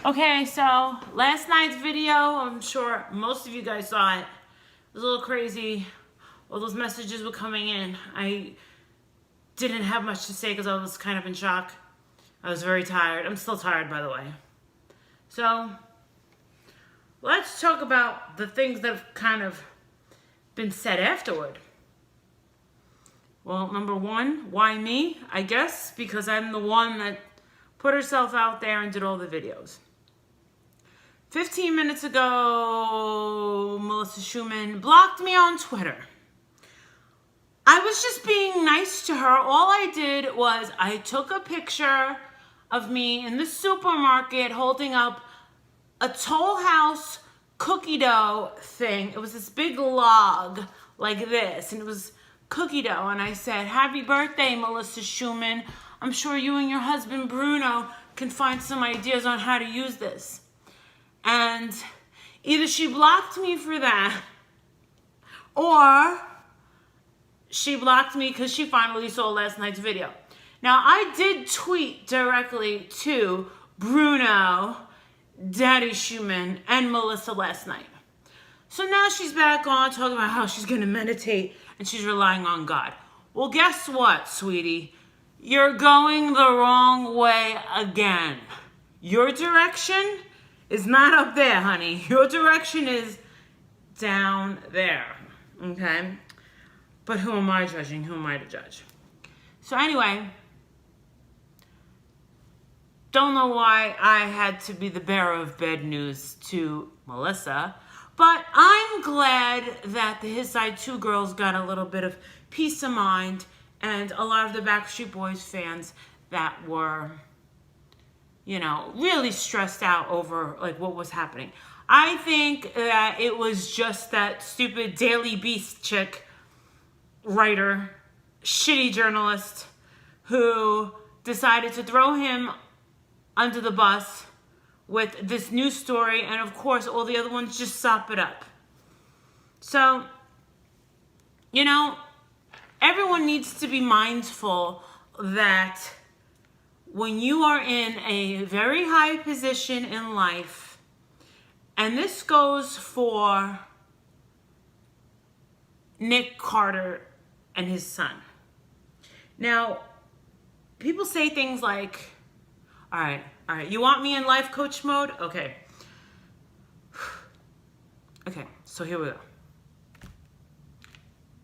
Okay, so last night's video, I'm sure most of you guys saw it. It was a little crazy. All those messages were coming in. I didn't have much to say because I was kind of in shock. I was very tired. I'm still tired, by the way. So, let's talk about the things that have kind of been said afterward. Well, number one, why me? I guess because I'm the one that put herself out there and did all the videos. 15 minutes ago, Melissa Schumann blocked me on Twitter. I was just being nice to her. All I did was I took a picture of me in the supermarket holding up a Toll House cookie dough thing. It was this big log like this, and it was cookie dough. And I said, "Happy birthday, Melissa Schumann. I'm sure you and your husband, Bruno, can find some ideas on how to use this." And either she blocked me for that, or she blocked me because she finally saw last night's video. Now, I did tweet directly to Bruno, Daddy Schumann, and Melissa last night. So now she's back on talking about how she's going to meditate and she's relying on God. Well, guess what, sweetie? You're going the wrong way again. Your direction is not up there, honey. Your direction is down there, okay? But who am I judging? Who am I to judge? So anyway, don't know why I had to be the bearer of bad news to Melissa, but I'm glad that the His Side 2 girls got a little bit of peace of mind, and a lot of the Backstreet Boys fans that were, you know, really stressed out over like what was happening. I think that it was just that stupid Daily Beast chick, writer, shitty journalist, who decided to throw him under the bus with this news story, and of course all the other ones just sop it up. So, you know, everyone needs to be mindful that when you are in a very high position in life, and this goes for Nick Carter and his son. Now, people say things like, all right, you want me in life coach mode? Okay, so here we go.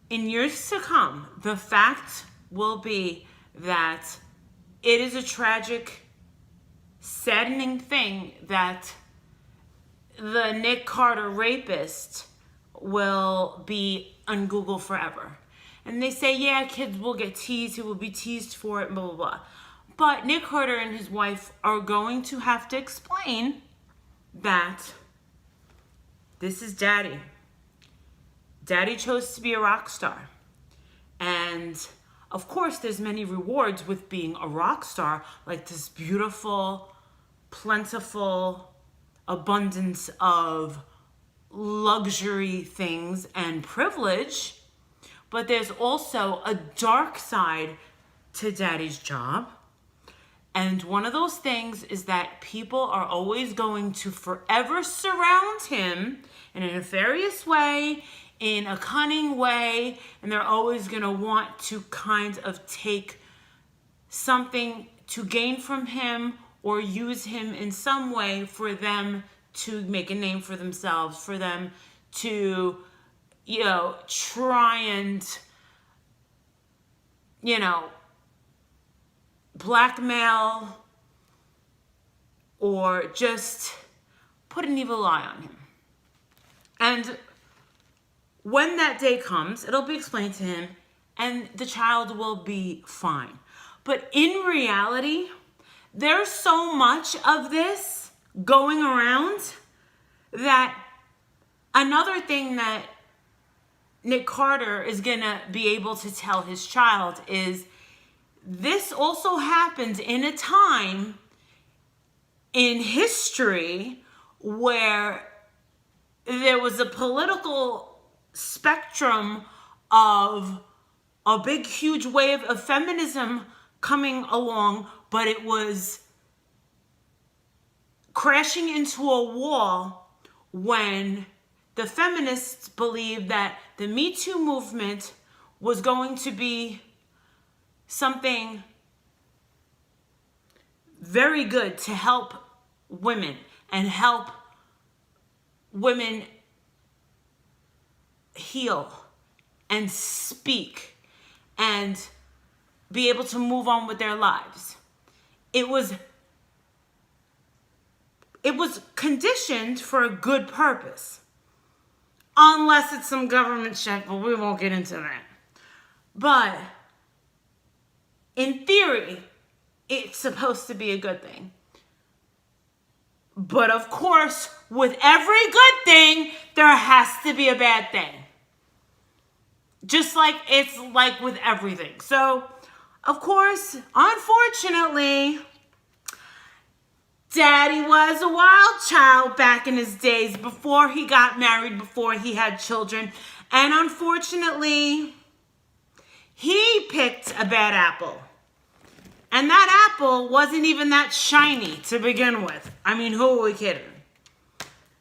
In years to come, the fact will be that it is a tragic, saddening thing that the Nick Carter rapist will be on Google forever. And they say, yeah, kids will get teased, he will be teased for it, blah, blah, blah. But Nick Carter and his wife are going to have to explain that this is Daddy. Daddy chose to be a rock star. And of course, there's many rewards with being a rock star, like this beautiful, plentiful abundance of luxury things and privilege. But there's also a dark side to Daddy's job. And one of those things is that people are always going to forever surround him in a nefarious way, in a cunning way, and they're always going to want to kind of take something to gain from him or use him in some way for them to make a name for themselves, for them to, you know, try and, you know, blackmail or just put an evil eye on him. And when that day comes, it'll be explained to him and the child will be fine. But in reality, there's so much of this going around that another thing that Nick Carter is gonna be able to tell his child is this also happened in a time in history where there was a political spectrum of a big, huge wave of feminism coming along, but it was crashing into a wall when the feminists believed that the Me Too movement was going to be something very good to help women and help women heal and speak and be able to move on with their lives. It was conditioned for a good purpose. Unless it's some government shit, but we won't get into that. But in theory, it's supposed to be a good thing. But of course, with every good thing, there has to be a bad thing. Just like it's like with everything. So, of course, unfortunately, Daddy was a wild child back in his days before he got married, before he had children. And unfortunately, he picked a bad apple. And that apple wasn't even that shiny to begin with. I mean, who are we kidding?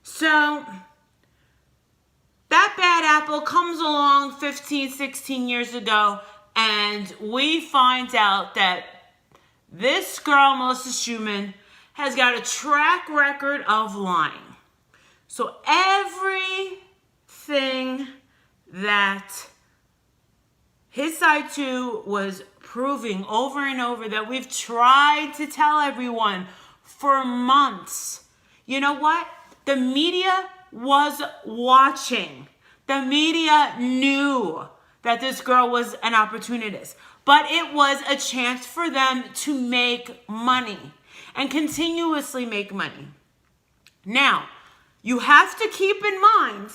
So, that bad apple comes along 15, 16 years ago, and we find out that this girl, Melissa Schumann, has got a track record of lying. So everything that his side two was proving over and over that we've tried to tell everyone for months. You know what? The media was watching. The media knew that this girl was an opportunist. But it was a chance for them to make money and continuously make money. Now, you have to keep in mind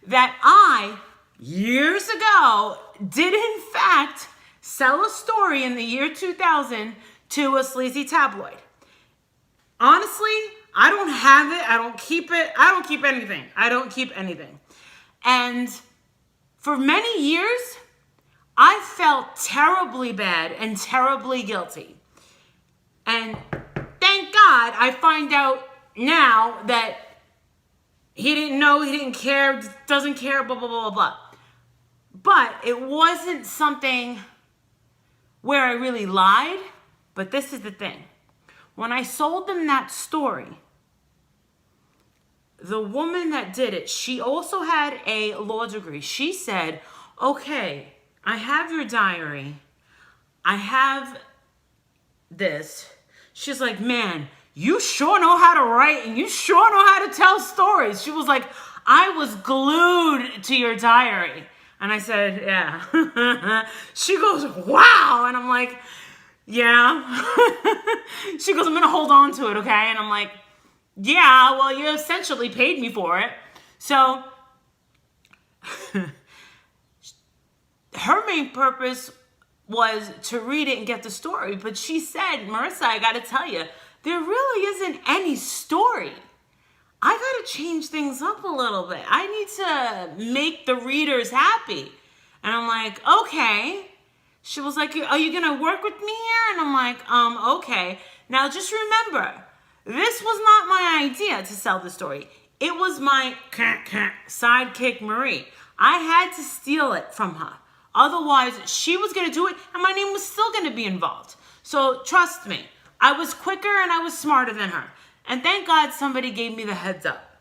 that I, years ago, did in fact sell a story in the year 2000 to a sleazy tabloid. Honestly, I don't have it. I don't keep it. I don't keep anything. I don't keep anything. And for many years, I felt terribly bad and terribly guilty. And thank God I find out now that he didn't know, he didn't care, doesn't care, blah, blah, blah, blah, blah. But it wasn't something where I really lied. But this is the thing. When I sold them that story, the woman that did it, she also had a law degree. She said, okay, I have your diary. I have this. She's like, man, you sure know how to write and you sure know how to tell stories. She was like, I was glued to your diary. And I said, yeah. She goes, wow. And I'm like, yeah. She goes, I'm going to hold on to it, okay? And I'm like, yeah, well, you essentially paid me for it. So her main purpose was to read it and get the story. But she said, Marissa, I got to tell you, there really isn't any story. I got to change things up a little bit. I need to make the readers happy. And I'm like, okay. She was like, are you going to work with me here? And I'm like, okay. Now just remember, this was not my idea to sell the story. It was my sidekick, Marie. I had to steal it from her. Otherwise, she was going to do it and my name was still going to be involved. So trust me, I was quicker and I was smarter than her. And thank God somebody gave me the heads up.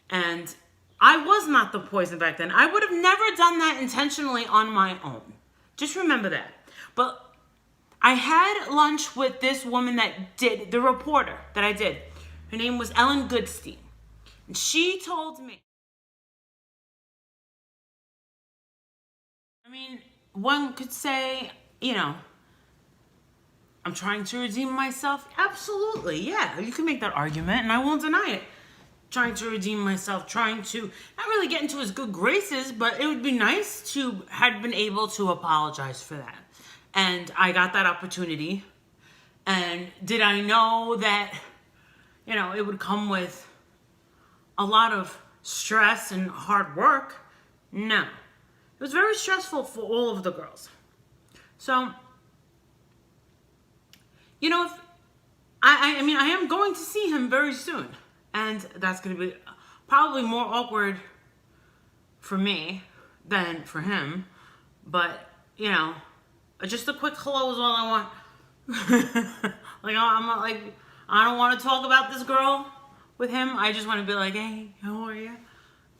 And I was not the poison back then. I would have never done that intentionally on my own. Just remember that. But I had lunch with this woman that did, the reporter that I did. Her name was Ellen Goodstein. And she told me, I mean, one could say, you know, I'm trying to redeem myself. Absolutely, yeah. You can make that argument, and I won't deny it. Trying to redeem myself, trying to not really get into his good graces, but it would be nice to have been able to apologize for that. And I got that opportunity. And did I know that, you know, it would come with a lot of stress and hard work? No. It was very stressful for all of the girls. So, you know, if I mean, I am going to see him very soon. And that's going to be probably more awkward for me than for him. But, you know, just a quick hello is all I want. Like, I'm not like, I don't want to talk about this girl with him. I just want to be like, hey, how are you?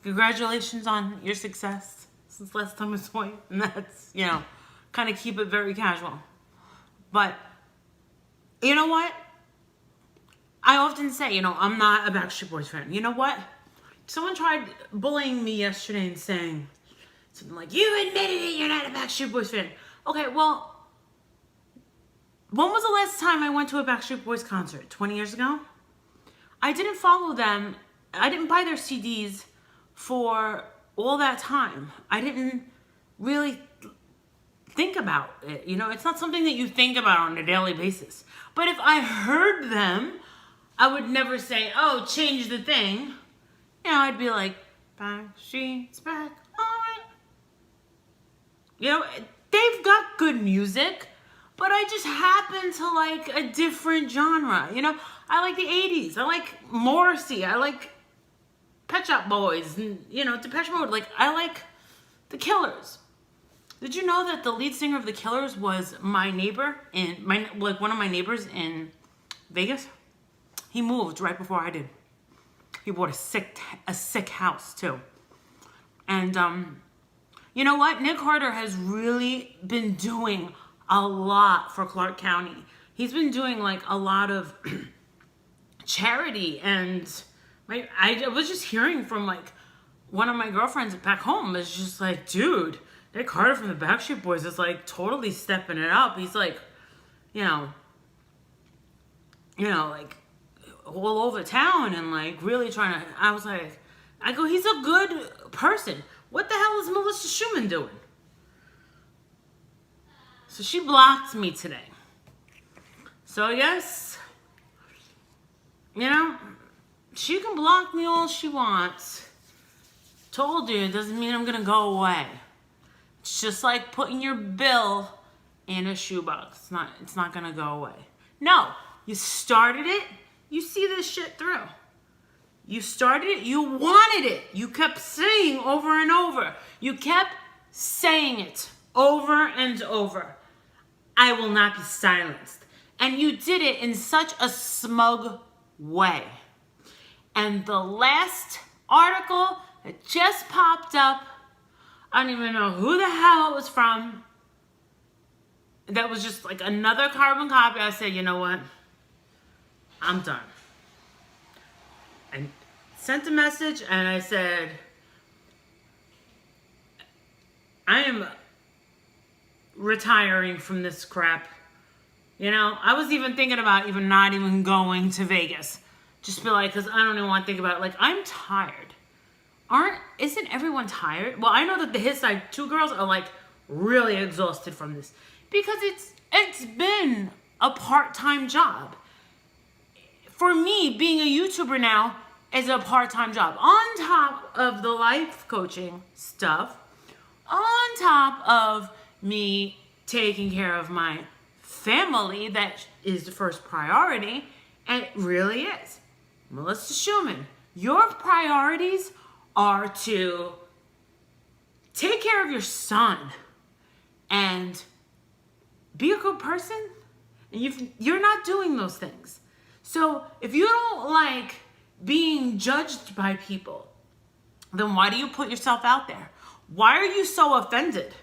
Congratulations on your success since last time I saw you. And that's, you know, kind of keep it very casual. But, you know what? I often say, you know, I'm not a Backstreet Boys fan. You know what? Someone tried bullying me yesterday and saying something like, you admitted it, you're not a Backstreet Boys fan. Okay, well, when was the last time I went to a Backstreet Boys concert? 20 years ago? I didn't follow them. I didn't buy their CDs for all that time. I didn't really think about it. You know, it's not something that you think about on a daily basis. But if I heard them, I would never say, oh, change the thing. You know, I'd be like, Backstreet's back on. You know, they've got good music. But I just happen to like a different genre. You know, I like the 80s. I like Morrissey. I like Pet Shop Boys. And, you know, Depeche Mode. Like, I like the Killers. Did you know that the lead singer of the Killers was my neighbor one of my neighbors in Vegas? He moved right before I did. He bought a sick house too. And you know what? Nick Carter has really been doing a lot for Clark County. He's been doing like a lot of charity, and I was just hearing from like one of my girlfriends back home. It's just like, dude, Nick Carter from the Backstreet Boys is like totally stepping it up. He's like, you know, like all over town and like really trying to. I was like, I go, he's a good person. What the hell is Melissa Schumann doing? So she blocked me today. So yes, you know, she can block me all she wants. Told you, it doesn't mean I'm gonna go away. It's just like putting your bill in a shoebox. It's not gonna go away. No, you started it, you see this shit through. You started it, you wanted it. You kept saying over and over. You kept saying it over and over. I will not be silenced. And you did it in such a smug way. And the last article that just popped up, I don't even know who the hell it was from. That was just like another carbon copy. I said, you know what? I'm done. And sent a message and I said, I am retiring from this crap. You know, I was even thinking about not even going to Vegas. Just be like, because I don't even want to think about it. Like, I'm tired. Isn't everyone tired? Well, I know that the His Side 2 girls are like really exhausted from this. Because it's been a part-time job. For me, being a YouTuber now is a part-time job. On top of the life coaching stuff, on top of me taking care of my family, that is the first priority, and it really is. Melissa Schumann, your priorities are to take care of your son and be a good person, and you're not doing those things. So if you don't like being judged by people, then why do you put yourself out there? Why are you so offended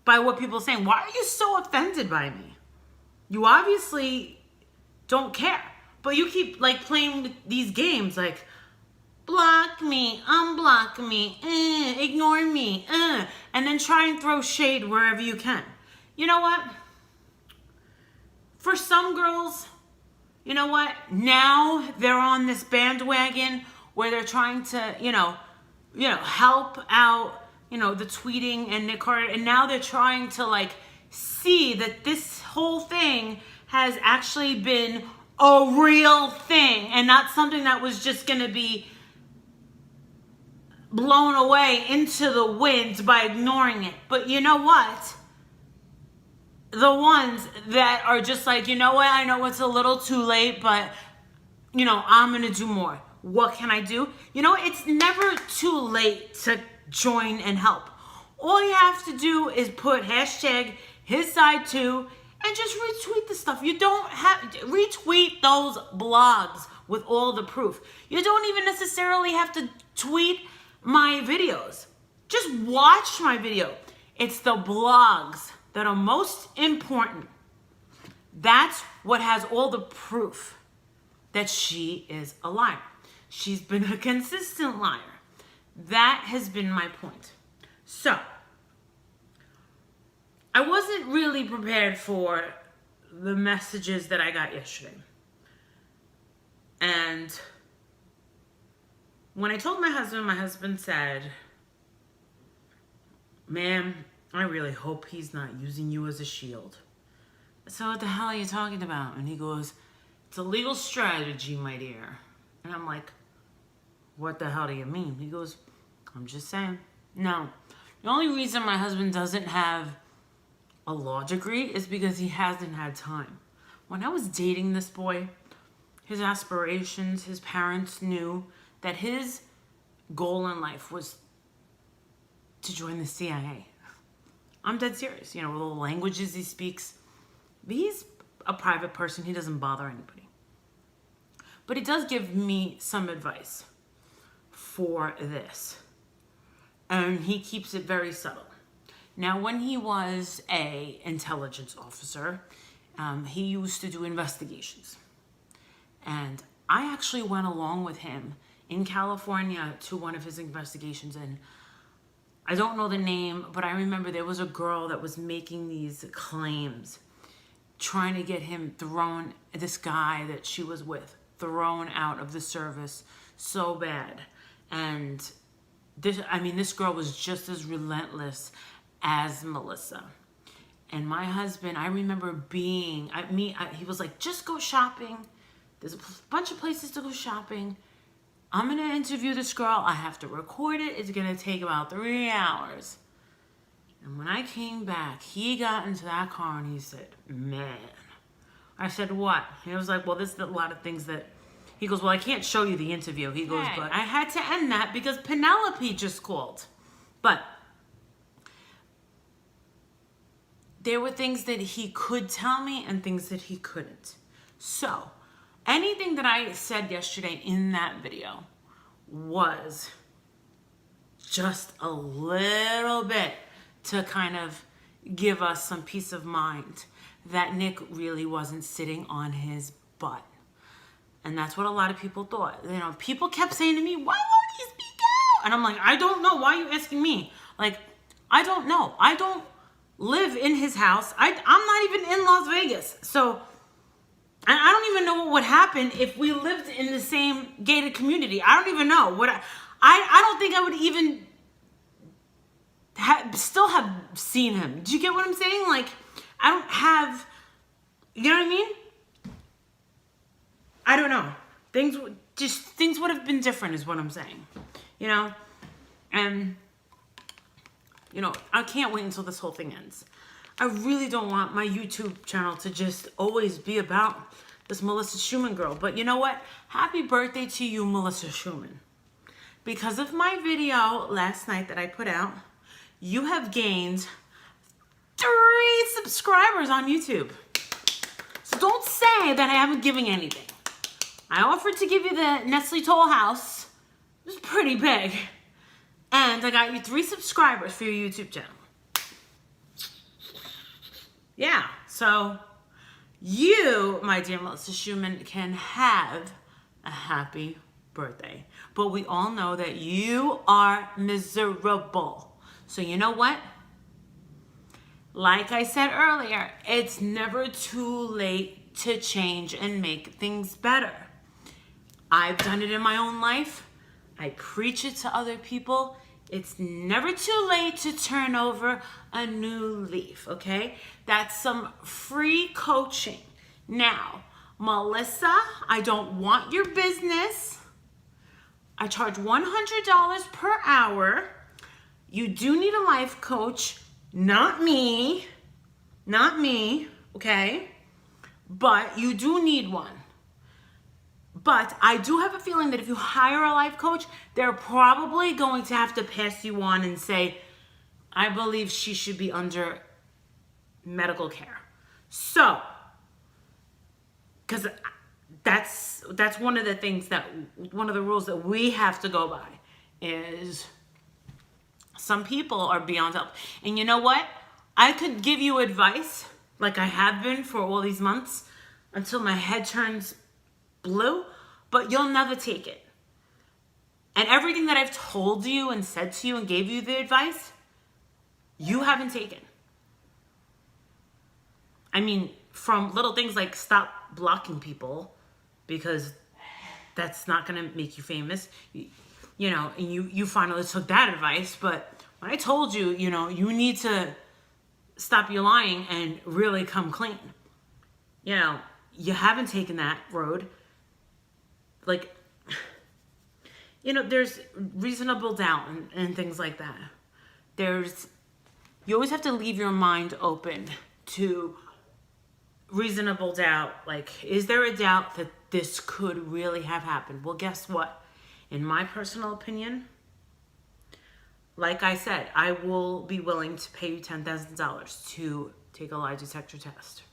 by what people are saying? Why are you so offended by me? You obviously don't care, but you keep like playing these games like block me, unblock me, ignore me, and then try and throw shade wherever you can. You know what? For some girls, you know what? Now they're on this bandwagon where they're trying to, help out, the tweeting and Nick Carter. And now they're trying to like see that this whole thing has actually been a real thing and not something that was just going to be blown away into the wind by ignoring it. But you know what? the ones that are just like, you know what, I know it's a little too late, but, you know, I'm going to do more. What can I do? You know, it's never too late to join and help. All you have to do is put hashtag his side too and just retweet the stuff. You don't have retweet those blogs with all the proof. You don't even necessarily have to tweet my videos. Just watch my video. It's the blogs that are most important. That's what has all the proof that she is a liar. She's been a consistent liar. That has been my point. So, I wasn't really prepared for the messages that I got yesterday. And when I told my husband said, "Ma'am, I really hope he's not using you as a shield." So what the hell are you talking about? And he goes, "It's a legal strategy, my dear." And I'm like, "What the hell do you mean?" He goes, "I'm just saying." No. The only reason my husband doesn't have a law degree is because he hasn't had time. When I was dating this boy, his aspirations, his parents knew that his goal in life was to join the CIA. I'm dead serious. You know, with all the languages he speaks. He's a private person. He doesn't bother anybody. But he does give me some advice for this. And he keeps it very subtle. Now, when he was an intelligence officer, he used to do investigations. And I actually went along with him in California to one of his investigations. And I don't know the name, but I remember there was a girl that was making these claims, trying to get him thrown, this guy that she was with, thrown out of the service so bad. And this girl was just as relentless as Melissa. And my husband, I remember he was like, "Just go shopping. There's a bunch of places to go shopping. I'm going to interview this girl. I have to record it. It's going to take about 3 hours." And when I came back, he got into that car and he said, "Man." I said, "What?" He was like, "Well, there's a lot of things that..." He goes, "Well, I can't show you the interview." He goes, "But I had to end that because Penelope just called." But there were things that he could tell me and things that he couldn't. So, anything that I said yesterday in that video was just a little bit to kind of give us some peace of mind that Nick really wasn't sitting on his butt. And that's what a lot of people thought. You know, people kept saying to me, "Why won't he speak out?" And I'm like, I don't know. Why are you asking me? Like, I don't know. I don't live in his house. I'm not even in Las Vegas. So, and I don't even know what would happen if we lived in the same gated community. I don't even know. I don't think I would even still have seen him. Do you get what I'm saying? Like, I don't have, you know what I mean? I don't know. Things would have been different is what I'm saying. You know? And, you know, I can't wait until this whole thing ends. I really don't want my YouTube channel to just always be about this Melissa Schumann girl. But you know what? Happy birthday to you, Melissa Schumann. Because of my video last night that I put out, you have gained 3 subscribers on YouTube. So don't say that I haven't given anything. I offered to give you the Nestle Toll House. It was pretty big. And I got you 3 subscribers for your YouTube channel. Yeah, so you, my dear Melissa Schumann, can have a happy birthday. But we all know that you are miserable. So you know what? Like I said earlier, it's never too late to change and make things better. I've done it in my own life. I preach it to other people. It's never too late to turn over a new leaf, okay? That's some free coaching. Now, Melissa, I don't want your business. I charge $100 per hour. You do need a life coach, not me. not me, okay? But you do need one. But I do have a feeling that if you hire a life coach, they're probably going to have to pass you on and say, I believe she should be under medical care. So, because that's one of the things one of the rules that we have to go by is some people are beyond help. And you know what? I could give you advice like I have been for all these months until my head turns blue, but you'll never take it. And everything that I've told you and said to you and gave you the advice, you haven't taken. I mean, from little things like stop blocking people because that's not going to make you famous, you know, and you finally took that advice. But when I told you, you know, you need to stop your lying and really come clean, you know, you haven't taken that road. Like, you know, there's reasonable doubt and things like that. You always have to leave your mind open to reasonable doubt. Like, is there a doubt that this could really have happened? Well, guess what? In my personal opinion, like I said, I will be willing to pay you $10,000 to take a lie detector test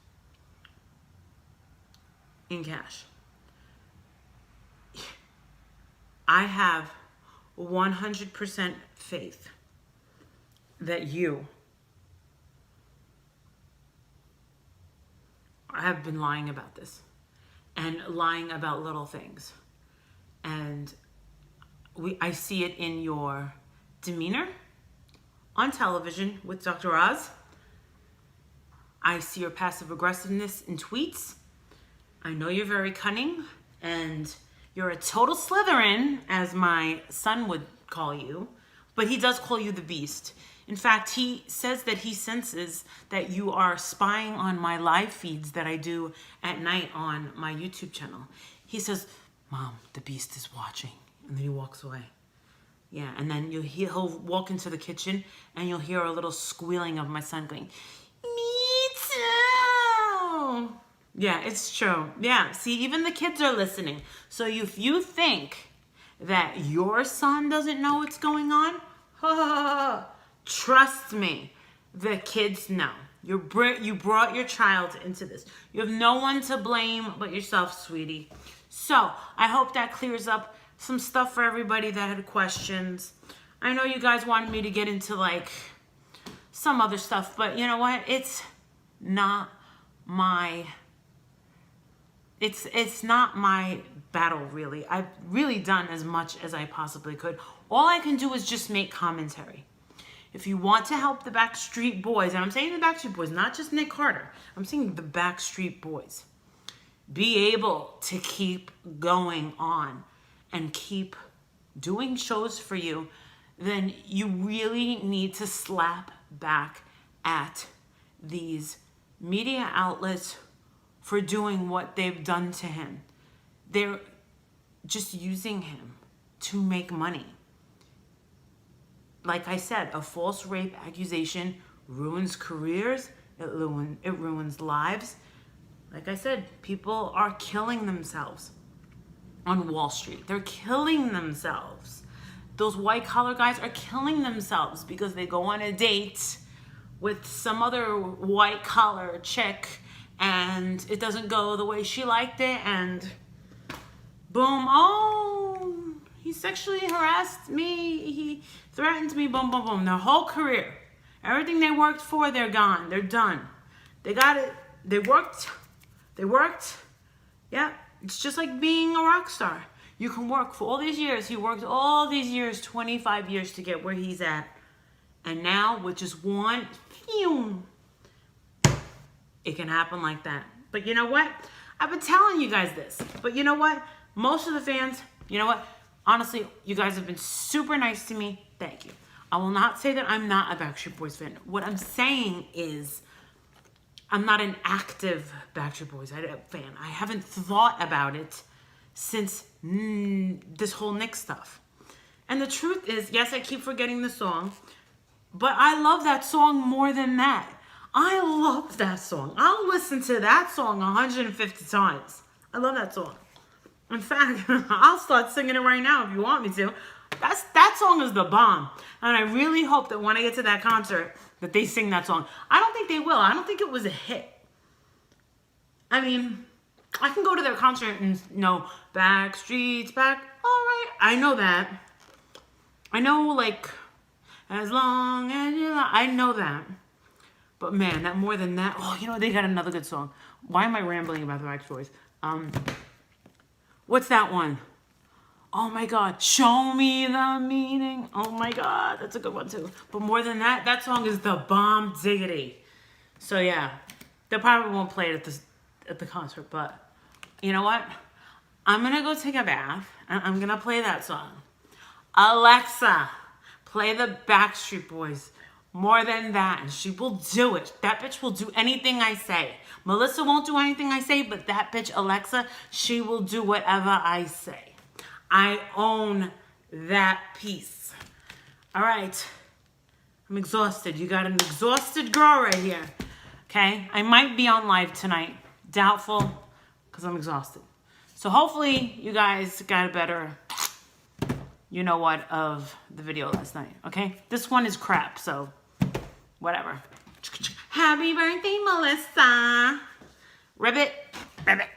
in cash. I have 100% faith that you have been lying about this and lying about little things. And I see it in your demeanor on television with Dr. Oz. I see your passive aggressiveness in tweets. I know you're very cunning and you're a total Slytherin, as my son would call you, but he does call you the Beast. In fact, he says that he senses that you are spying on my live feeds that I do at night on my YouTube channel. He says, Mom, the Beast is watching. And then he walks away. Yeah, and then he'll walk into the kitchen and you'll hear a little squealing of my son going, me too. Yeah, it's true. Yeah, see, even the kids are listening. So if you think that your son doesn't know what's going on, trust me, the kids know. You brought your child into this. You have no one to blame but yourself, sweetie. So I hope that clears up some stuff for everybody that had questions. I know you guys wanted me to get into like some other stuff, but you know what? It's not my battle, really. I've really done as much as I possibly could. All I can do is just make commentary. If you want to help the Backstreet Boys, and I'm saying the Backstreet Boys, not just Nick Carter, I'm saying the Backstreet Boys, be able to keep going on and keep doing shows for you, then you really need to slap back at these media outlets for doing what they've done to him. They're just using him to make money. Like I said, a false rape accusation ruins careers, it ruins lives. Like I said, people are killing themselves on Wall Street. They're killing themselves. Those white collar guys are killing themselves because they go on a date with some other white collar chick and it doesn't go the way she liked it, and boom, oh, he sexually harassed me, he threatened me, boom, boom, boom. Their whole career, everything they worked for, they're gone, they're done. They got it, they worked. Yeah, it's just like being a rock star. You can work for all these years. He worked all these years, 25 years to get where he's at. And now, with just one, it can happen like that. But you know what? I've been telling you guys this. But you know what? Most of the fans, you know what? Honestly, you guys have been super nice to me. Thank you. I will not say that I'm not a Backstreet Boys fan. What I'm saying is I'm not an active Backstreet Boys fan. I haven't thought about it since this whole Nick stuff. And the truth is, yes, I keep forgetting the song, but I love that song more than that. I love that song. I'll listen to that song 150 times. I love that song. In fact, I'll start singing it right now if you want me to. That song is the bomb. And I really hope that when I get to that concert that they sing that song. I don't think they will. I don't think it was a hit. I mean, I can go to their concert and back streets back. All right. I know that. I know, like, as long as you love. I know that. But man, that more than that. Oh, they got another good song. Why am I rambling about the Backstreet Boys? What's that one? Oh my God, show me the meaning. Oh my God, that's a good one too. But more than that, that song is the bomb diggity. So yeah, they probably won't play it at the concert, but you know what? I'm gonna go take a bath and I'm gonna play that song. Alexa, play the Backstreet Boys. More than that, and she will do it. That bitch will do anything I say. Melissa won't do anything I say, but that bitch, Alexa, she will do whatever I say. I own that piece. All right. I'm exhausted. You got an exhausted girl right here. Okay? I might be on live tonight. Doubtful, because I'm exhausted. So hopefully you guys got a better, of the video last night. Okay? This one is crap, so whatever. Happy birthday, Melissa. Ribbit. Ribbit.